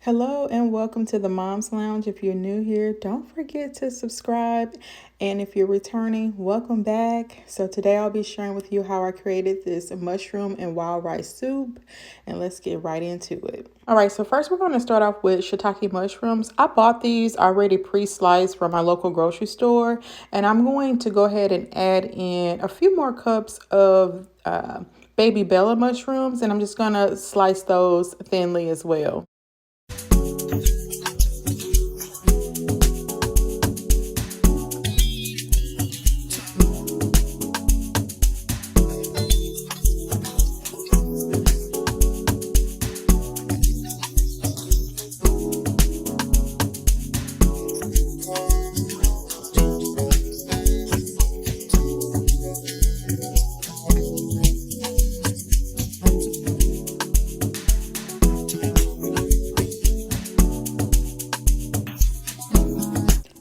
Hello and welcome to the Mom's Lounge. If you're new here, don't forget to subscribe. And if you're returning, welcome back. So today I'll be sharing with you how I created this mushroom and wild rice soup. And let's get right into it. All right, so first we're going to start off with shiitake mushrooms. I bought these already pre-sliced from my local grocery store. And I'm going to go ahead and add in a few more cups of baby Bella mushrooms. And I'm just going to slice those thinly as well.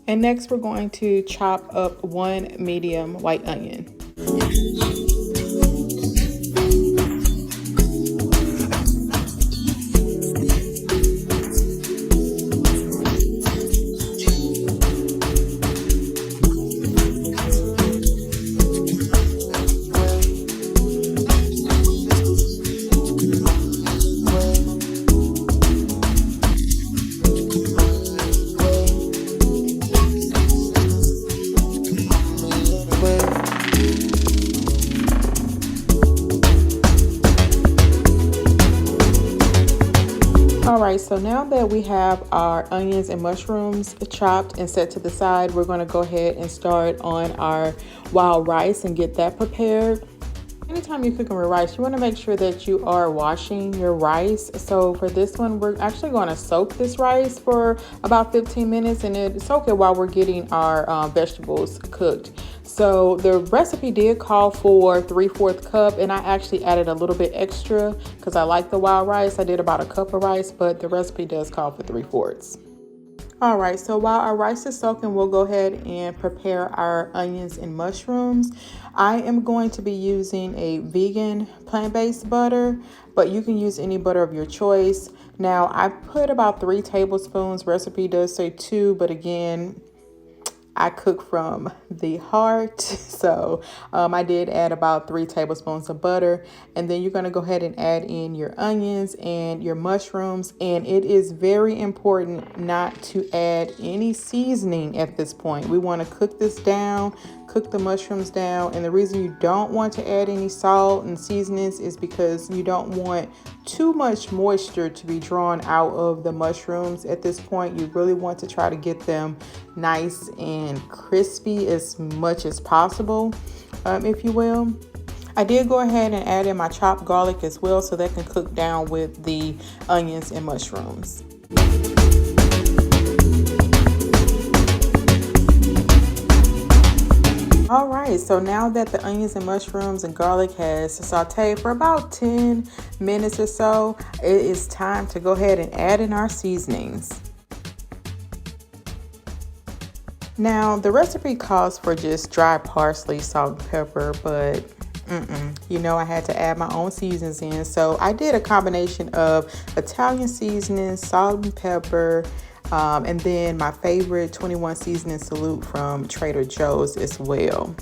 And next we're going to chop up one medium white onion. All right, so now that we have our onions and mushrooms chopped and set to the side, we're going to go ahead and start on our wild rice and get that prepared. Anytime you're cooking with rice, you want to make sure that you are washing your rice. So for this one, we're actually going to soak this rice for about 15 minutes and then soak it while we're getting our vegetables cooked. So the recipe did call for 3/4 cup, and I actually added a little bit extra because I like the wild rice. I did about a cup of rice, but the recipe does call for 3/4. All right, so while our rice is soaking, we'll go ahead and prepare our onions and mushrooms. I am going to be using a vegan plant-based butter, but you can use any butter of your choice. Now, I put about 3 tablespoons. Recipe does say 2, but again, I cook from the heart, so I did add about 3 tablespoons of butter. And then you're going to go ahead and add in your onions and your mushrooms. And it is very important not to add any seasoning at this point. We want to cook this down, cook the mushrooms down. And the reason you don't want to add any salt and seasonings is because you don't want too much moisture to be drawn out of the mushrooms at this point. You really want to try to get them nice and crispy as much as possible, if you will. I did go ahead and add in my chopped garlic as well so that can cook down with the onions and mushrooms. All right, so now that the onions and mushrooms and garlic has sauteed for about 10 minutes or so, it is time to go ahead and add in our seasonings. Now, the recipe calls for just dry parsley, salt, and pepper, but I had to add my own seasonings in. So I did a combination of Italian seasoning, salt and pepper, and then my favorite 21 seasoning salute from Trader Joe's as well.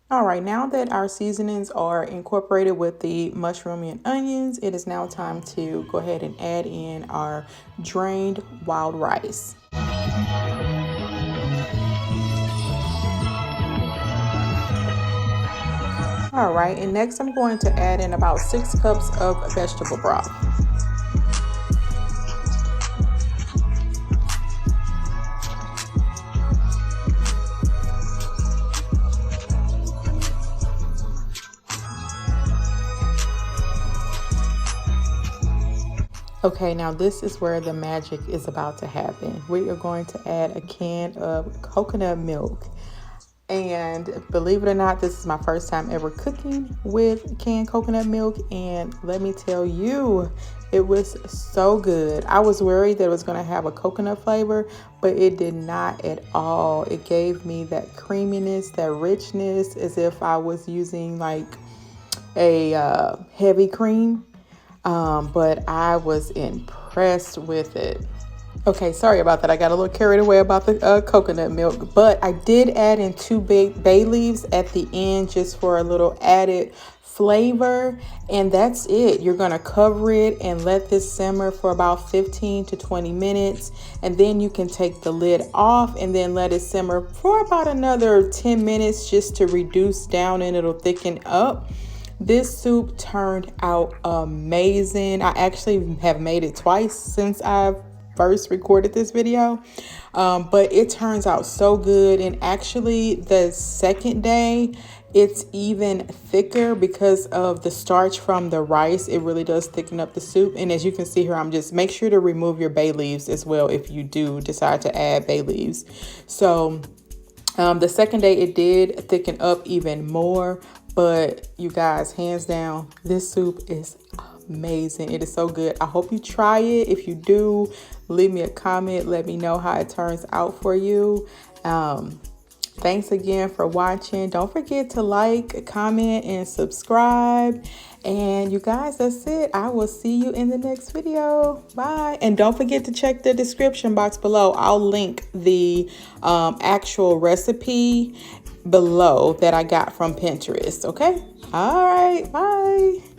All right, now that our seasonings are incorporated with the mushroom and onions, it is now time to go ahead and add in our drained wild rice. All right, and next I'm going to add in about 6 cups of vegetable broth. Okay, now this is where the magic is about to happen. We are going to add a can of coconut milk. And believe it or not, this is my first time ever cooking with canned coconut milk. And let me tell you, it was so good. I was worried that it was going to have a coconut flavor, but it did not at all. It gave me that creaminess, that richness, as if I was using like a heavy cream. But I was impressed impressed with it. Okay, sorry about that. I got a little carried away about the coconut milk, but I did add in 2 big bay leaves at the end just for a little added flavor, and that's it. You're gonna cover it and let this simmer for about 15 to 20 minutes, and then you can take the lid off and then let it simmer for about another 10 minutes just to reduce down and it'll thicken up. This soup turned out amazing. I actually have made it twice since I've first recorded this video, but it turns out so good. And actually the second day it's even thicker because of the starch from the rice. It really does thicken up the soup. And as you can see here, I'm just make sure to remove your bay leaves as well if you do decide to add bay leaves. So the second day it did thicken up even more, but you guys, hands down, this soup is amazing. It is so good. I hope you try it. If you do, leave me a comment. Let me know how it turns out for you. Thanks again for watching. Don't forget to like, comment, and subscribe. And you guys, that's it. I will see you in the next video. Bye. And don't forget to check the description box below. I'll link the actual recipe below that I got from Pinterest. Okay. All right. Bye.